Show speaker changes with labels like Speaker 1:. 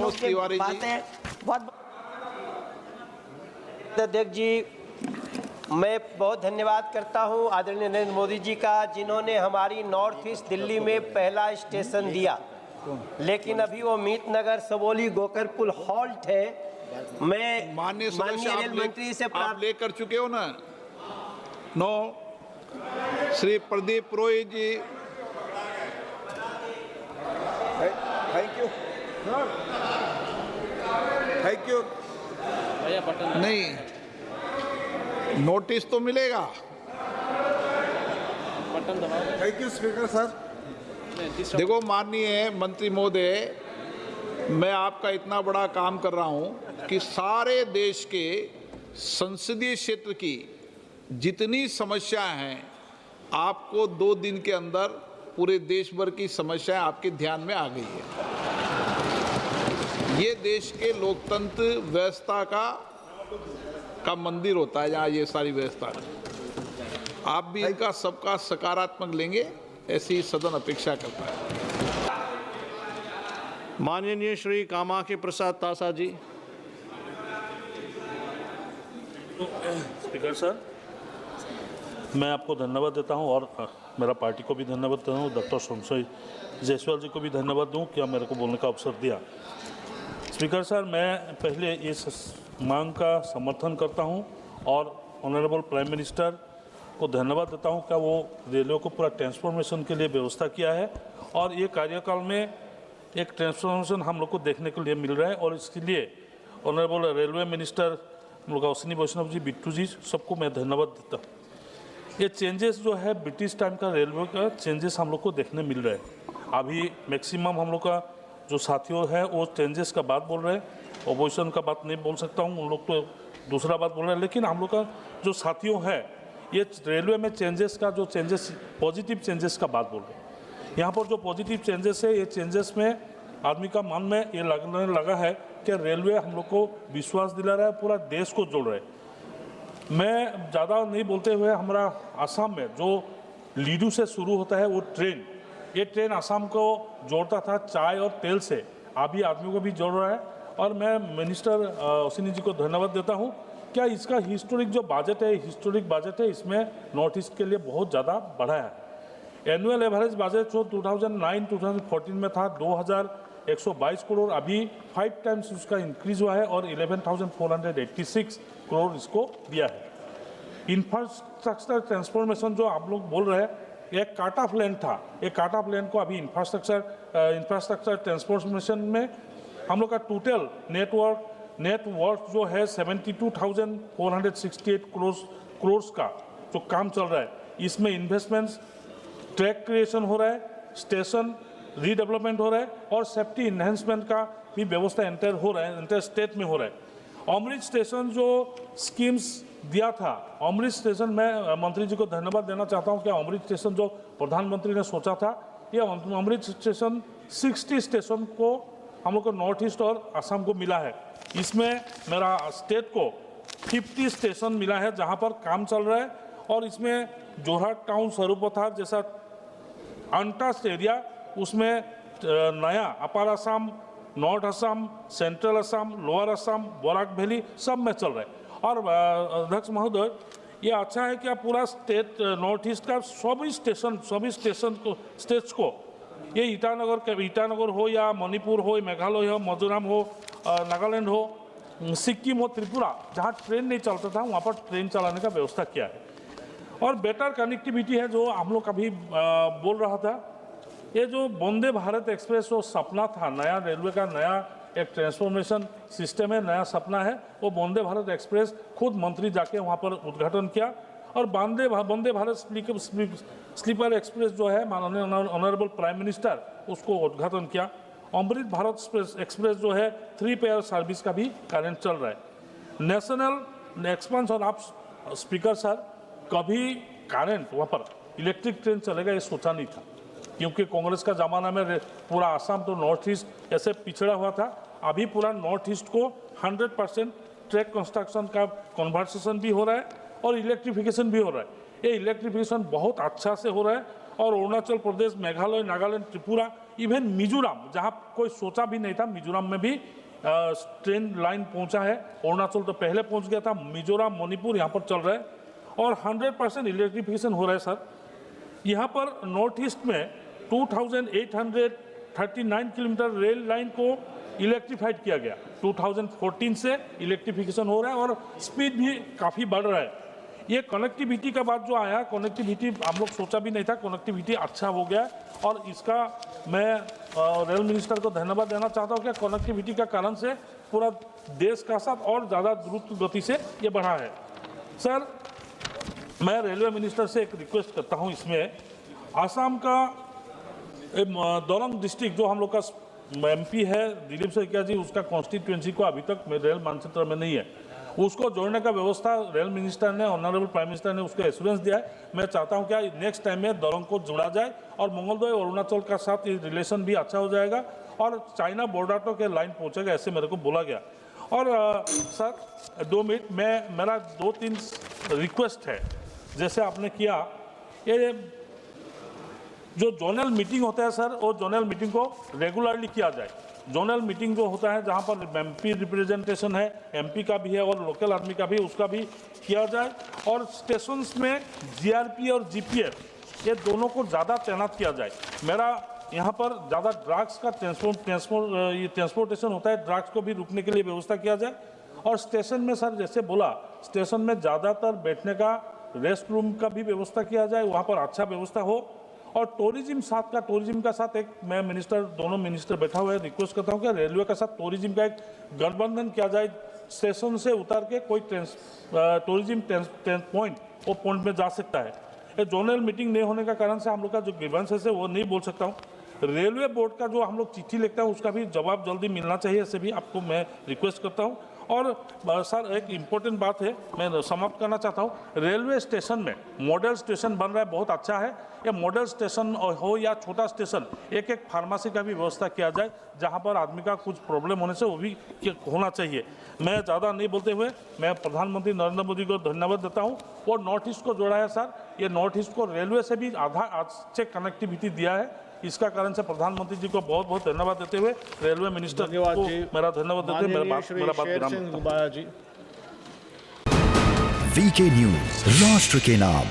Speaker 1: योग्य बातें बहुत। अध्यक्ष जी, मैं बहुत धन्यवाद करता हूं आदरणीय नरेंद्र मोदी जी का, जिन्होंने हमारी नॉर्थ ईस्ट दिल्ली में पहला स्टेशन दिया, लेकिन अभी वो मीत नगर सबोली गोकरपुल हॉल्ट है। मैं
Speaker 2: माननीय
Speaker 1: रेल मंत्री से
Speaker 2: आप लेकर चुके हो ना। No, Shri Pradeep Purohit ji. Thank you, thank you. नहीं, नोटिस तो मिलेगा।
Speaker 3: बटन दबाओ।
Speaker 2: Thank you speaker sir. देखो माननीय मंत्री महोदय, मैं आपका इतना बड़ा काम कर रहा हूं कि सारे देश के संसदीय क्षेत्र की जितनी समस्याएं हैं, आपको 2 दिन के अंदर पूरे देश भर की समस्याएं आपके ध्यान में आ गई है। ये देश के लोकतंत्र व्यवस्था का मंदिर होता है, जहाँ ये सारी व्यवस्था है। आप भी इनका सबका सकारात्मक लेंगे, ऐसी सदन अपेक्षा करता है।
Speaker 3: माननीय श्री कामाख्या प्रसाद तासा जी।
Speaker 4: स्पीकर सर, मैं आपको धन्यवाद देता हूं और मेरा पार्टी को भी धन्यवाद देता हूं, डॉक्टर संशय जायसवाल जी को भी धन्यवाद दूं कि मेरे को बोलने का अवसर दिया। स्पीकर सर, मैं पहले इस मांग का समर्थन करता हूं और ऑनरेबल प्राइम मिनिस्टर को धन्यवाद देता हूं कि वो रेलवे को पूरा ट्रांसफॉर्मेशन के लिए व्यवस्था किया है और ये कार्यकाल में एक ट्रांसफॉर्मेशन हम लोग को देखने के लिए मिल रहा है। और इसके लिए ऑनरेबल रेलवे मिनिस्टर अश्विनी वैष्णव जी, बिट्टू जी, सबको मैं धन्यवाद देता हूँ। ये चेंजेस जो है ब्रिटिश टाइम का रेलवे का चेंजेस हम लोग को देखने मिल रहा है। अभी मैक्सिमम हम लोग का जो साथियों है वो चेंजेस का बात बोल रहे हैं, ऑपोजिशन का बात नहीं बोल सकता हूँ, उन लोग तो दूसरा बात बोल रहे हैं, लेकिन हम लोग का जो साथियों है ये रेलवे में चेंजेस का जो चेंजेस पॉजिटिव चेंजेस का बात बोल रहे हैं। यहाँ पर जो पॉजिटिव चेंजेस है, ये चेंजेस में आदमी का मन में ये लगने लगा है कि रेलवे हम लोग को विश्वास दिला रहा है, पूरा देश को जोड़ रहा है। मैं ज़्यादा नहीं बोलते हुए, हमारा आसाम में जो लीडू से शुरू होता है वो ट्रेन, ये ट्रेन आसाम को जोड़ता था चाय और तेल से, अभी आदमी को भी जोड़ रहा है। और मैं मिनिस्टर अश्विनी जी को धन्यवाद देता हूँ। क्या इसका हिस्टोरिक जो बजट है, इसमें नॉर्थ ईस्ट के लिए बहुत ज़्यादा बढ़ा है। एनुअल एवरेज बजट जो 2009-2014 में था 2122 करोड़, अभी 5 टाइम्स उसका इंक्रीज हुआ है और 11,486 करोड़ इसको दिया है। इंफ्रास्ट्रक्चर ट्रांसफॉर्मेशन जो आप लोग बोल रहे हैं, एक काट ऑफ लैंड था, एक काट ऑफ लैंड को अभी इंफ्रास्ट्रक्चर ट्रांसफॉर्मेशन में हम लोग का टोटल नेटवर्क जो है 72,468 करोड़ का जो काम चल रहा है। इसमें इन्वेस्टमेंट्स, ट्रैक क्रिएशन हो रहा है, स्टेशन रीडेवलपमेंट हो रहा है और सेफ्टी इन्हेंसमेंट का भी व्यवस्था इंटर स्टेट में हो रहा है। अमृत स्टेशन जो स्कीम्स दिया था, अमृत स्टेशन में मंत्री जी को धन्यवाद देना चाहता हूं कि अमृत स्टेशन जो प्रधानमंत्री ने सोचा था, ये अमृत स्टेशन 60 स्टेशन को हम लोग को नॉर्थ ईस्ट और असम को मिला है। इसमें मेरा स्टेट को 50 स्टेशन मिला है जहां पर काम चल रहा है और इसमें जोरहाट टाउन, स्वरूपथार जैसा अनटच्ड एरिया, उसमें नया upper Assam, north Assam, central Assam, lower Assam, Barak valley सब में चल रहा है। और अध्यक्ष महोदय, ये अच्छा है कि आप पूरा स्टेट नॉर्थ ईस्ट का सभी स्टेट्स को ये ईटानगर हो या मणिपुर हो, मेघालय हो, मिजोरम हो, नागालैंड हो, सिक्किम हो, त्रिपुरा, जहाँ ट्रेन नहीं चलता था वहाँ पर ट्रेन चलाने का व्यवस्था किया है। और बेटर कनेक्टिविटी है जो हम लोग अभी बोल रहा था, ये जो वंदे भारत एक्सप्रेस जो सपना था, नया रेलवे का नया एक ट्रांसफॉर्मेशन सिस्टम है, नया सपना है, वो वंदे भारत एक्सप्रेस खुद मंत्री जाके वहाँ पर उद्घाटन किया। और वंदे भारत स्लीपर एक्सप्रेस जो है माननीय ऑनरेबल प्राइम मिनिस्टर उसको उद्घाटन किया। अमृत भारत एक्सप्रेस जो है 3 पेयर सर्विस का भी कार्य चल रहा है। नेशनल एक्सपेंशन, आप स्पीकर सर, कभी करंट वहाँ पर इलेक्ट्रिक ट्रेन चलेगा ये सोचा नहीं था, क्योंकि कांग्रेस का ज़माना में पूरा आसाम तो नॉर्थ ईस्ट ऐसे पिछड़ा हुआ था। अभी पूरा नॉर्थ ईस्ट को 100% ट्रैक कंस्ट्रक्शन का कन्वर्सेशन भी हो रहा है और इलेक्ट्रिफिकेशन भी हो रहा है। ये इलेक्ट्रिफिकेशन बहुत अच्छा से हो रहा है और अरुणाचल प्रदेश, मेघालय, नागालैंड, त्रिपुरा इवन मिजोरम, जहां कोई सोचा भी नहीं था, मिजोरम में भी ट्रेन लाइन पहुंचा है। अरुणाचल तो पहले पहुंच गया था, मिजोरम, मणिपुर यहाँ पर चल रहा है और 100% इलेक्ट्रिफिकेशन हो रहा है सर। यहाँ पर नॉर्थ ईस्ट में 2839 किलोमीटर रेल लाइन को इलेक्ट्रीफाइड किया गया। 2014 से इलेक्ट्रिफिकेशन हो रहा है और स्पीड भी काफ़ी बढ़ रहा है। ये कनेक्टिविटी का बात जो आया, कनेक्टिविटी हम लोग सोचा भी नहीं था, कनेक्टिविटी अच्छा हो गया और इसका मैं रेल मिनिस्टर को धन्यवाद देना चाहता हूँ कि कनेक्टिविटी का कारण से पूरा देश का साथ और ज़्यादा द्रुत गति से ये बढ़ा है। सर, मैं रेलवे मिनिस्टर से एक रिक्वेस्ट करता हूँ, इसमें आसाम का दोरंग डिस्ट्रिक्ट जो हम लोग का MP है दिलीप सैकिया जी, उसका कॉन्स्टिट्यूएंसी को अभी तक रेल मानचित्र में नहीं है, उसको जोड़ने का व्यवस्था रेल मिनिस्टर ने, ऑनरेबल प्राइम मिनिस्टर ने उसको एश्योरेंस दिया है। मैं चाहता हूं कि नेक्स्ट टाइम में दोरंग को जोड़ा जाए और मंगलदोई अरुणाचल का साथ ये रिलेशन भी अच्छा हो जाएगा और चाइना बॉर्डर तो के लाइन पहुंचेगा, ऐसे मेरे को बोला गया। और सर 2 मिनट में मेरा 2-3 रिक्वेस्ट है, जैसे आपने किया ये जो जोनल मीटिंग होता है सर, वो जोनल मीटिंग को रेगुलरली किया जाए। जोनल मीटिंग जो होता है जहाँ पर MP रिप्रेजेंटेशन है, MP का भी है और लोकल आदमी का भी, उसका भी किया जाए और स्टेशंस में GRP और GPF ये दोनों को ज़्यादा तैनात किया जाए। मेरा यहाँ पर ज़्यादा ड्रग्स का ट्रांसपोर्टेशन होता है, ड्रग्स को भी रुकने के लिए व्यवस्था किया जाए। और स्टेशन में सर जैसे बोला, स्टेशन में ज़्यादातर बैठने का रेस्ट रूम का भी व्यवस्था किया जाए, वहाँ पर अच्छा व्यवस्था हो। और टूरिज्म का साथ एक मैं मिनिस्टर, दोनों मिनिस्टर बैठा हुआ है, रिक्वेस्ट करता हूँ कि रेलवे के साथ टूरिज्म का एक गठबंधन किया जाए। स्टेशन से उतर के कोई टूरिज्म पॉइंट वो पॉइंट में जा सकता है। ये जोनल मीटिंग नहीं होने का कारण से हम लोग का जो ग्रीवेंसेस है वो नहीं बोल सकता हूँ। रेलवे बोर्ड का जो हम लोग चिट्ठी लिखते हैं उसका भी जवाब जल्दी मिलना चाहिए, ऐसे भी आपको मैं रिक्वेस्ट करता हूँ। और सर एक इम्पोर्टेंट बात है, मैं समाप्त करना चाहता हूँ, रेलवे स्टेशन में मॉडल स्टेशन बन रहा है, बहुत अच्छा है। ये मॉडल स्टेशन हो या छोटा स्टेशन, एक फार्मेसी का भी व्यवस्था किया जाए, जहाँ पर आदमी का कुछ प्रॉब्लम होने से वो भी होना चाहिए। मैं ज़्यादा नहीं बोलते हुए मैं प्रधानमंत्री नरेंद्र मोदी को धन्यवाद देता हूँ। और नॉर्थ ईस्ट को जोड़ा है सर, ये नॉर्थ ईस्ट को रेलवे से भी अच्छे कनेक्टिविटी दिया है, इसका कारण से प्रधानमंत्री जी को बहुत बहुत धन्यवाद देते हुए रेलवे मिनिस्टर को मेरा धन्यवाद देते हुए मेरा बात
Speaker 3: जी।
Speaker 5: VK न्यूज, राष्ट्र के नाम।